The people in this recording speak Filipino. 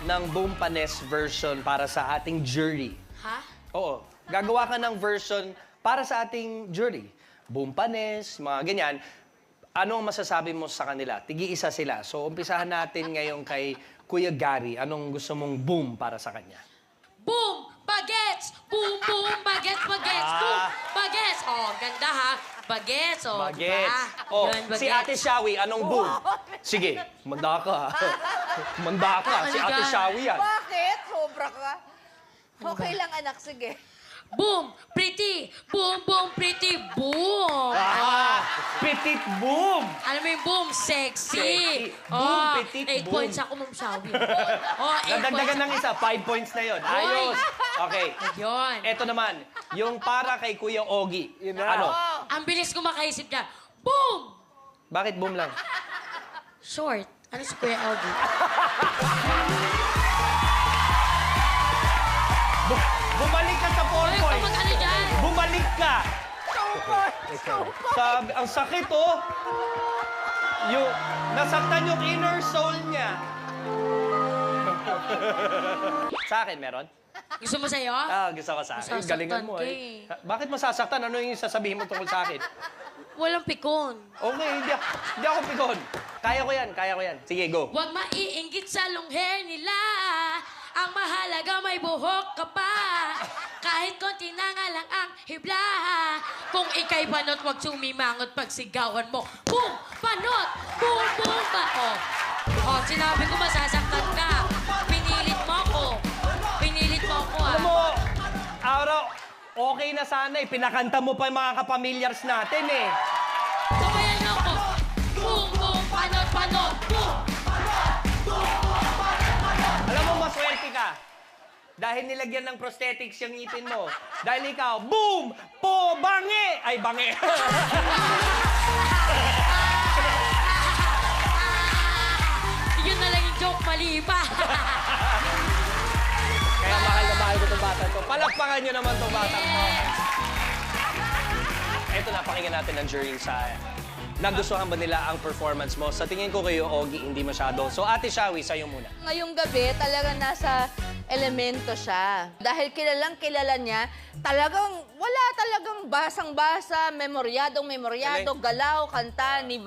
ng Boom Panes version para sa ating jury. Ha? Oo. Gagawa ka ng version para sa ating jury. Boom Panes, mga ganyan. Anong masasabi mo sa kanila? Tigi-isa sila. So, umpisahan natin ngayon kay Kuya Gary. Anong gusto mong boom para sa kanya? Boom! Bagets! Boom, boom! Bagets, bagets! Boom! Bagets! Oh, ganda ha. Bagets, oh. Bagets. Diba? Oh, Yun, si bagets. Ate Shawi, anong boom? Sige, manda ka. Manda ka. Si Ano Ate yan? Shawi yan. Bakit? Sobra ka. Okay lang, anak. Sige. Boom! Pretty! Boom, boom, pretty! Boom! Petit boom! Alam mo yung boom? Sexy! Sexy. Boom, petit 8 boom. points ako, Ma'am Shawi. Oh, 8 Nadagdagan ng points. isa, 5 points na yon. Ayos. Okay. Yun. Eto naman, yung para kay Kuya Ogie. Ano? Ang bilis ko makaisip niya. Boom! Bakit boom lang? Short. Ano si Kuya Augie? Bumalik ka sa 4 Ay, points. mag-ano dyan? Bumalik ka. Ang sakit, oh. Yung, nasaktan yung inner soul niya. Sa akin, meron? Gusto mo sa'yo? Gusto ko sa akin. Masasaktan Galingan mo, ka eh. Bakit masasaktan? Ano yung sasabihin mo tungkol sa akin? Walang pikon. Okay, hindi ako pikon. Kaya ko yan. Sige, go. Huwag maiinggit sa long hair nila. Ang mahalaga may buhok ka pa. Kahit konti na nga lang ang hibla. Kung ikay panot, huwag sumimangot pag sigawan mo. Boom! Panot! Boom! Boom! Oh, sinabi ko masasaktan ka. Pinilit mo ako. Pinilit mo ako, Alam mo, Araw, okay na sana eh. Pinakanta mo pa yung mga kapamilyars natin eh. Sabayan niyo ako. Boom! Boom! Panot! Panot! Boom! Alam mo, maswerte ka. Dahil nilagyan ng prosthetics yung ngipin mo. Dahil ikaw, boom! Po! Bangi! Ay, bangi. Yun na lang yung joke, mali pa. Kaya mahal na mahal ko itong batang to. Palakpakan nyo naman itong batang to. Eto na, pakinggan natin ang jury sa... Nagustuhan ba nila ang performance mo? Sa tingin ko kayo, Ogie, hindi masyado. So, Ate Shawi, sa'yo muna. Ngayong gabi, talaga nasa elemento siya. Dahil kilalang kilala niya, talagang wala talagang basang-basa, memoryadong, galaw, kanta, ni